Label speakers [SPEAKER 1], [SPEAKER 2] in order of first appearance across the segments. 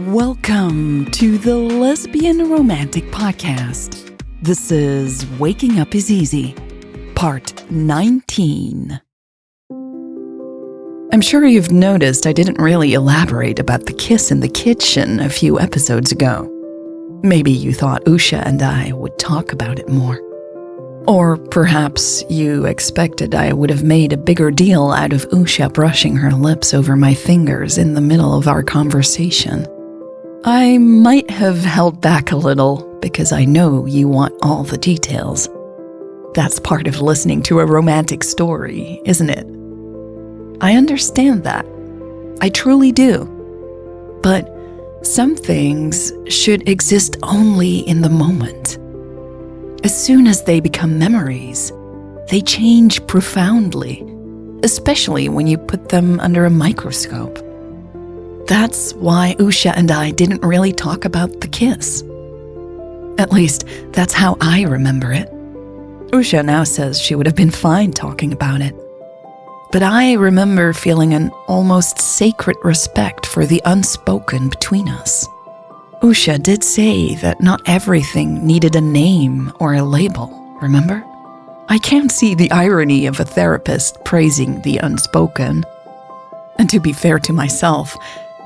[SPEAKER 1] Welcome to the Lesbian Romantic Podcast. This is Waking Up is Easy, Part 19. I'm sure you've noticed I didn't really elaborate about the kiss in the kitchen a few episodes ago. Maybe you thought Usha and I would talk about it more. Or perhaps you expected I would have made a bigger deal out of Usha brushing her lips over my fingers in the middle of our conversation. I might have held back a little because I know you want all the details. That's part of listening to a romantic story, isn't it? I understand that. I truly do. But some things should exist only in the moment. As soon as they become memories, they change profoundly, especially when you put them under a microscope. That's why Usha and I didn't really talk about the kiss. At least, that's how I remember it. Usha now says she would have been fine talking about it. But I remember feeling an almost sacred respect for the unspoken between us. Usha did say that not everything needed a name or a label, remember? I can't see the irony of a therapist praising the unspoken. And to be fair to myself,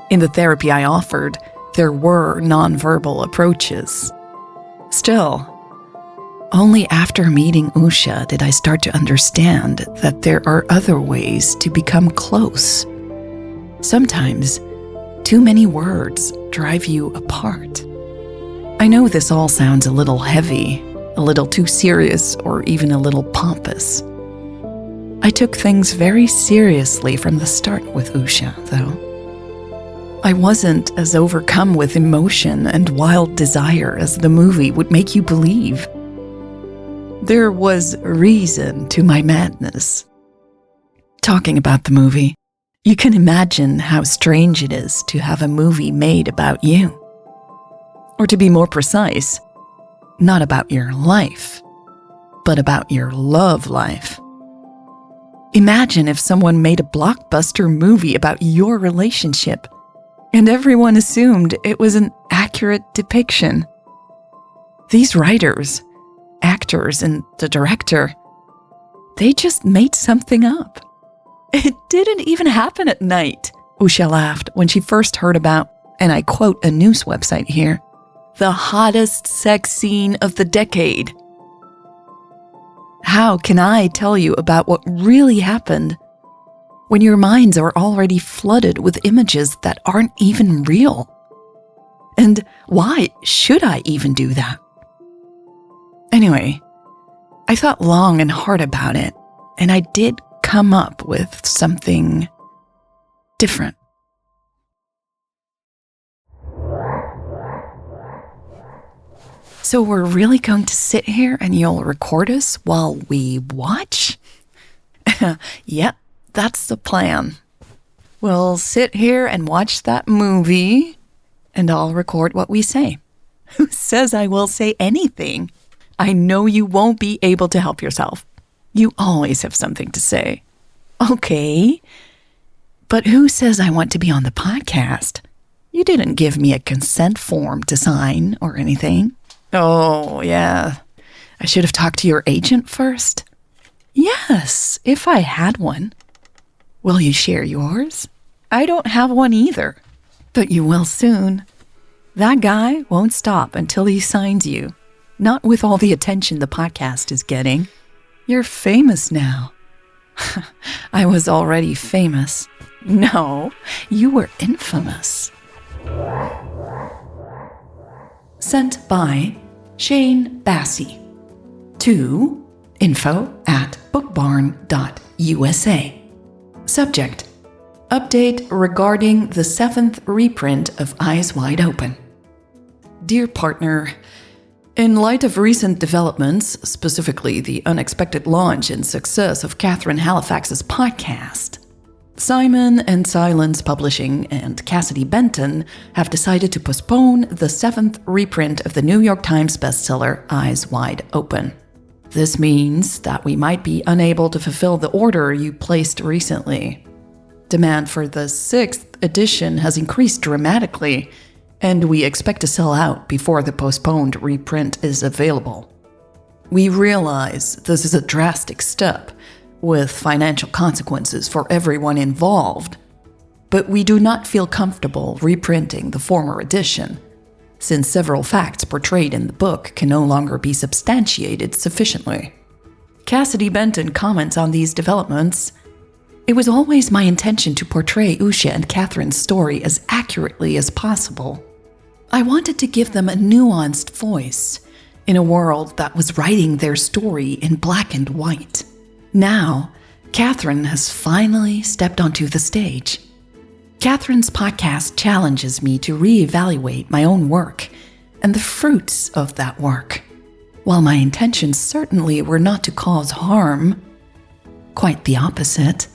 [SPEAKER 1] in the therapy I offered, there were nonverbal approaches. Still, only after meeting Usha did I start to understand that there are other ways to become close. Sometimes, too many words drive you apart. I know this all sounds a little heavy, a little too serious, or even a little pompous. I took things very seriously from the start with Usha, though. I wasn't as overcome with emotion and wild desire as the movie would make you believe. There was reason to my madness. Talking about the movie, you can imagine how strange it is to have a movie made about you. Or to be more precise, not about your life, but about your love life. Imagine if someone made a blockbuster movie about your relationship, and everyone assumed it was an accurate depiction. These writers, actors, and the director, they just made something up. It didn't even happen at night, Usha laughed when she first heard about, and I quote a news website here, the hottest sex scene of the decade. How can I tell you about what really happened when your minds are already flooded with images that aren't even real? And why should I even do that? Anyway, I thought long and hard about it, and I did come up with something different. So we're really going to sit here and you'll record us while we watch? Yep, that's the plan. We'll sit here and watch that movie, and I'll record what we say. Who says I will say anything? I know you won't be able to help yourself. You always have something to say. Okay, but who says I want to be on the podcast? You didn't give me a consent form to sign or anything. Oh, yeah. I should have talked to your agent first. Yes, if I had one. Will you share yours? I don't have one either, but you will soon. That guy won't stop until he signs you. Not with all the attention the podcast is getting. You're famous now. I was already famous. No, you were infamous. Sent by Shane Bassey to info@bookbarn.usa. Subject: Update regarding the 7th reprint of Eyes Wide Open. Dear partner, in light of recent developments, specifically the unexpected launch and success of Catherine Halifax's podcast, Simon & Silence Publishing and Cassidy Benton have decided to postpone the 7th reprint of the New York Times bestseller Eyes Wide Open. This means that we might be unable to fulfill the order you placed recently. Demand for the 6th edition has increased dramatically, and we expect to sell out before the postponed reprint is available. We realize this is a drastic step, with financial consequences for everyone involved, but we do not feel comfortable reprinting the former edition, since several facts portrayed in the book can no longer be substantiated sufficiently. Cassidy Benton comments on these developments. It was always my intention to portray Usha and Catherine's story as accurately as possible. I wanted to give them a nuanced voice in a world that was writing their story in black and white. Now, Catherine has finally stepped onto the stage. Catherine's podcast challenges me to reevaluate my own work and the fruits of that work. While my intentions certainly were not to cause harm, quite the opposite,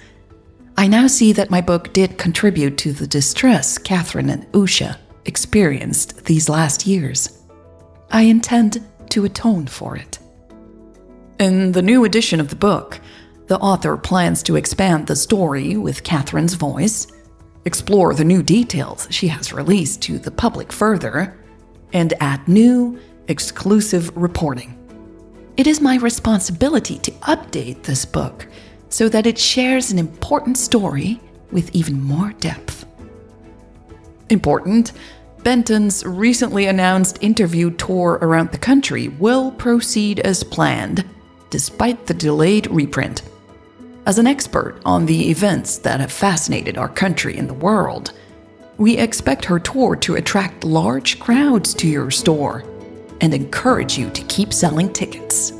[SPEAKER 1] I now see that my book did contribute to the distress Catherine and Usha experienced these last years. I intend to atone for it. In the new edition of the book, the author plans to expand the story with Catherine's voice, explore the new details she has released to the public further, and add new, exclusive reporting. It is my responsibility to update this book so that it shares an important story with even more depth. Important, Benton's recently announced interview tour around the country will proceed as planned, despite the delayed reprint. As an expert on the events that have fascinated our country and the world, we expect her tour to attract large crowds to your store and encourage you to keep selling tickets.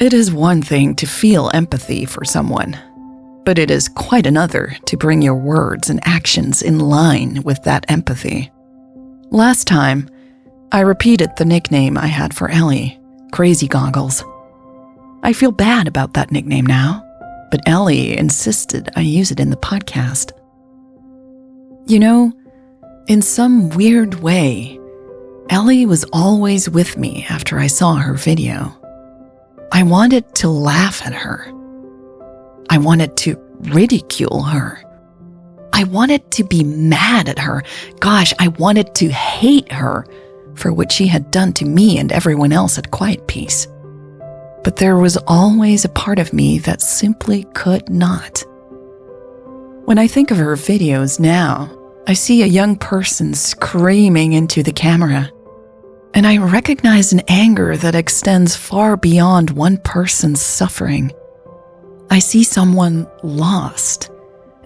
[SPEAKER 1] It is one thing to feel empathy for someone, but it is quite another to bring your words and actions in line with that empathy. Last time, I repeated the nickname I had for Ellie, Crazy Goggles. I feel bad about that nickname now, but Ellie insisted I use it in the podcast. You know, in some weird way, Ellie was always with me after I saw her video. I wanted to laugh at her. I wanted to ridicule her. I wanted to be mad at her. Gosh, I wanted to hate her for what she had done to me and everyone else at Quiet Peace. But there was always a part of me that simply could not. When I think of her videos now, I see a young person screaming into the camera, and I recognize an anger that extends far beyond one person's suffering. I see someone lost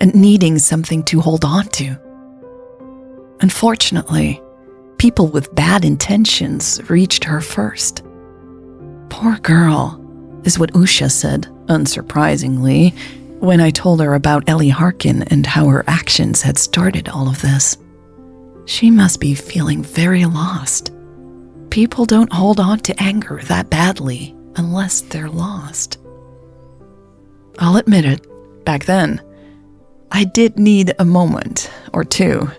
[SPEAKER 1] and needing something to hold on to. Unfortunately, people with bad intentions reached her first. Poor girl, is what Usha said, unsurprisingly, when I told her about Ellie Harkin and how her actions had started all of this. She must be feeling very lost. People don't hold on to anger that badly unless they're lost. I'll admit it, back then, I did need a moment or two.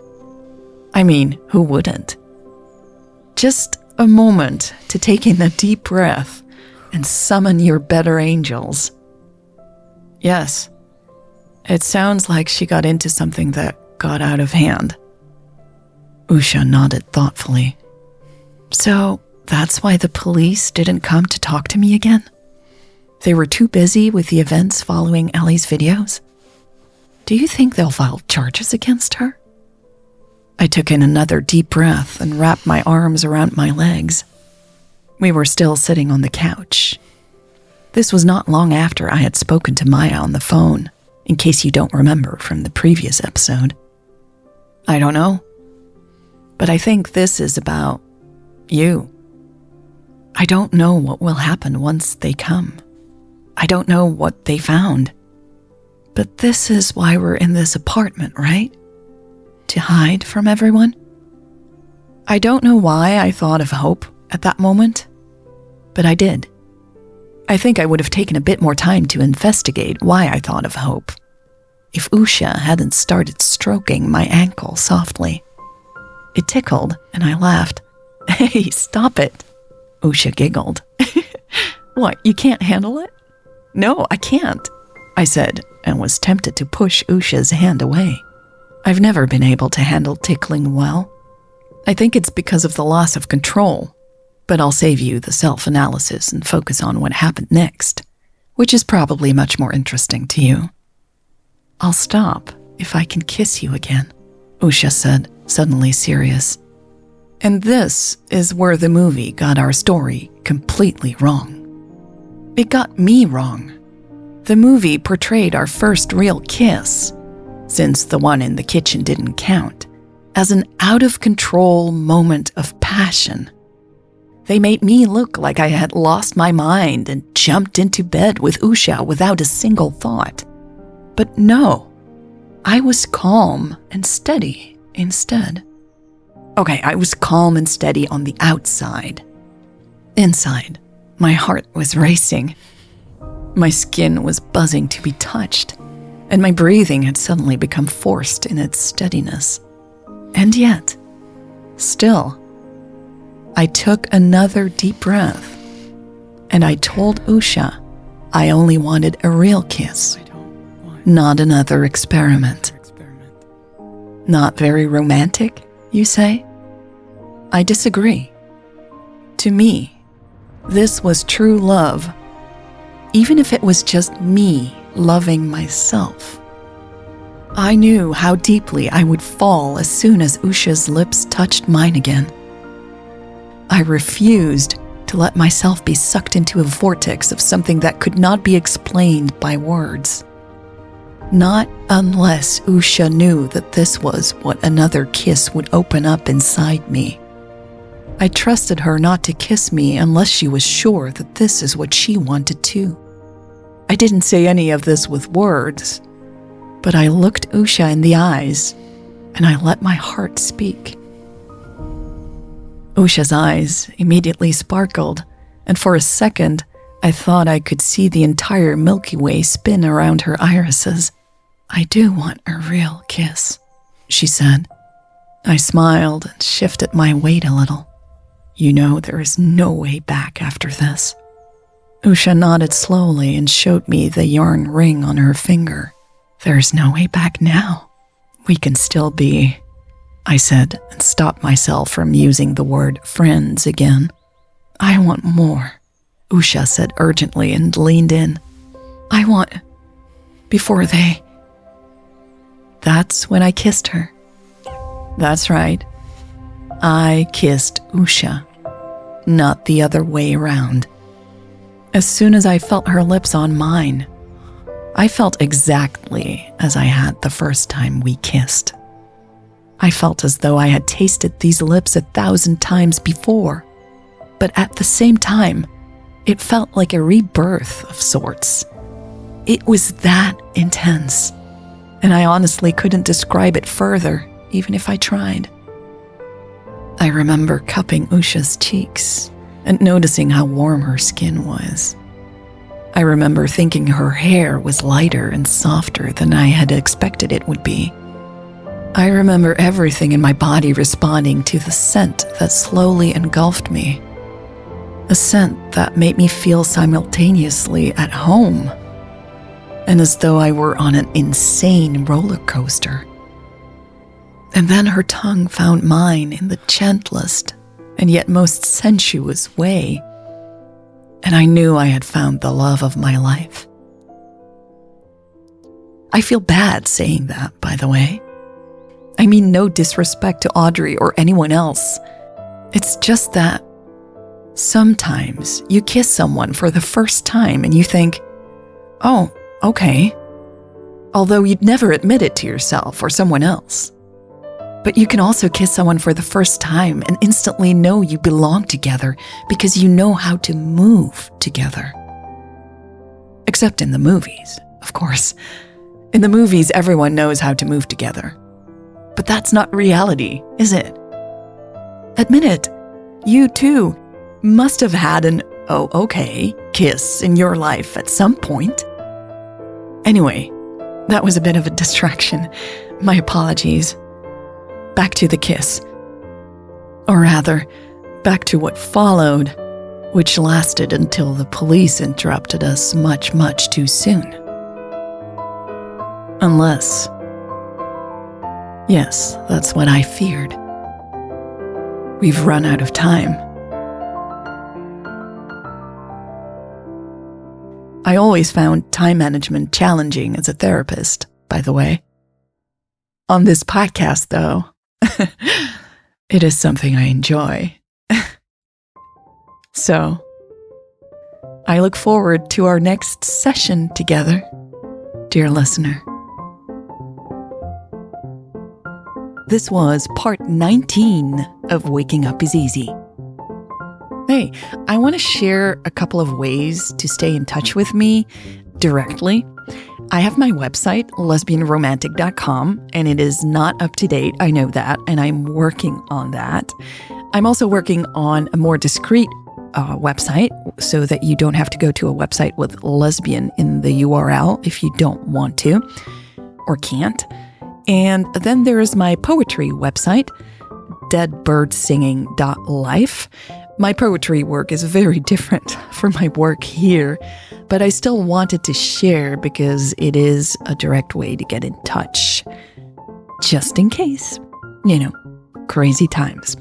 [SPEAKER 1] I mean, who wouldn't? Just a moment to take in a deep breath and summon your better angels. Yes, it sounds like she got into something that got out of hand. Usha nodded thoughtfully. So that's why the police didn't come to talk to me again? They were too busy with the events following Ellie's videos? Do you think they'll file charges against her? I took in another deep breath and wrapped my arms around my legs. We were still sitting on the couch. This was not long after I had spoken to Maya on the phone, in case you don't remember from the previous episode. I don't know, but I think this is about you. I don't know what will happen once they come. I don't know what they found. But this is why we're in this apartment, right? To hide from everyone? I don't know why I thought of hope at that moment, but I did. I think I would have taken a bit more time to investigate why I thought of hope, if Usha hadn't started stroking my ankle softly. It tickled, and I laughed. Hey, stop it. Usha giggled. What, you can't handle it? No, I can't, I said, and was tempted to push Usha's hand away. I've never been able to handle tickling well. I think it's because of the loss of control, but I'll save you the self-analysis and focus on what happened next, which is probably much more interesting to you. I'll stop if I can kiss you again, Usha said, suddenly serious. And this is where the movie got our story completely wrong. It got me wrong. The movie portrayed our first real kiss, since the one in the kitchen didn't count, as an out-of-control moment of passion. They made me look like I had lost my mind and jumped into bed with Usha without a single thought. But no, I was calm and steady instead. Okay, I was calm and steady on the outside. Inside, my heart was racing. My skin was buzzing to be touched, and my breathing had suddenly become forced in its steadiness. And yet, still, I took another deep breath, and I told Usha I only wanted a real kiss, not another experiment. Not very romantic, you say? I disagree. To me, this was true love, even if it was just me loving myself. I knew how deeply I would fall as soon as Usha's lips touched mine again. I refused to let myself be sucked into a vortex of something that could not be explained by words. Not unless Usha knew that this was what another kiss would open up inside me. I trusted her not to kiss me unless she was sure that this is what she wanted too. I didn't say any of this with words, but I looked Usha in the eyes and I let my heart speak. Usha's eyes immediately sparkled, and for a second, I thought I could see the entire Milky Way spin around her irises. I do want a real kiss, she said. I smiled and shifted my weight a little. You know there is no way back after this. Usha nodded slowly and showed me the yarn ring on her finger. There's no way back now. We can still be, I said, and stopped myself from using the word friends again. I want more, Usha said urgently and leaned in. I want, before they... That's when I kissed her. That's right. I kissed Usha, not the other way around. As soon as I felt her lips on mine, I felt exactly as I had the first time we kissed. I felt as though I had tasted these lips 1,000 times before, but at the same time, it felt like a rebirth of sorts. It was that intense, and I honestly couldn't describe it further, even if I tried. I remember cupping Usha's cheeks and noticing how warm her skin was. I remember thinking her hair was lighter and softer than I had expected it would be. I remember everything in my body responding to the scent that slowly engulfed me. A scent that made me feel simultaneously at home, and as though I were on an insane roller coaster. And then her tongue found mine in the gentlest and yet most sensuous way, and I knew I had found the love of my life. I feel bad saying that, by the way. I mean no disrespect to Audrey or anyone else. It's just that sometimes you kiss someone for the first time and you think, oh, okay. Although you'd never admit it to yourself or someone else. But you can also kiss someone for the first time and instantly know you belong together because you know how to move together. Except in the movies, of course. In the movies, everyone knows how to move together. But that's not reality, is it? Admit it. You too must have had an oh, okay kiss in your life at some point. Anyway, that was a bit of a distraction. My apologies. Back to the kiss. Or rather, back to what followed, which lasted until the police interrupted us much, much too soon. Unless Yes, that's what I feared. We've run out of time. I always found time management challenging as a therapist, by the way. On this podcast, though, it is something I enjoy. So, I look forward to our next session together, dear listener. This was part 19 of Waking Up is Easy. Hey, I want to share a couple of ways to stay in touch with me directly. I have my website, lesbianromantic.com, and it is not up to date. I know that, and I'm working on that. I'm also working on a more discreet website so that you don't have to go to a website with lesbian in the URL if you don't want to or can't. And then there is my poetry website, deadbirdsinging.life. My poetry work is very different from my work here, but I still wanted to share because it is a direct way to get in touch. Just in case, crazy times.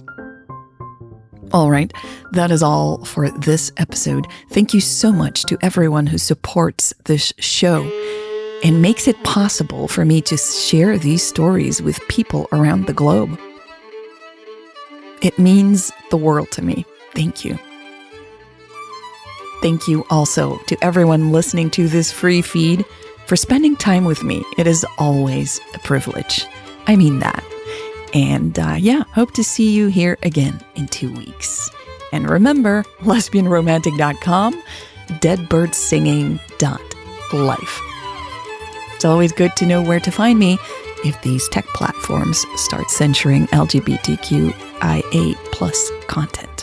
[SPEAKER 1] All right, that is all for this episode. Thank you so much to everyone who supports this show and makes it possible for me to share these stories with people around the globe. It means the world to me. Thank you. Thank you also to everyone listening to this free feed for spending time with me. It is always a privilege. I mean that. And hope to see you here again in 2 weeks. And remember, lesbianromantic.com, deadbirdsinging.life. It's always good to know where to find me if these tech platforms start censoring LGBTQIA+ content.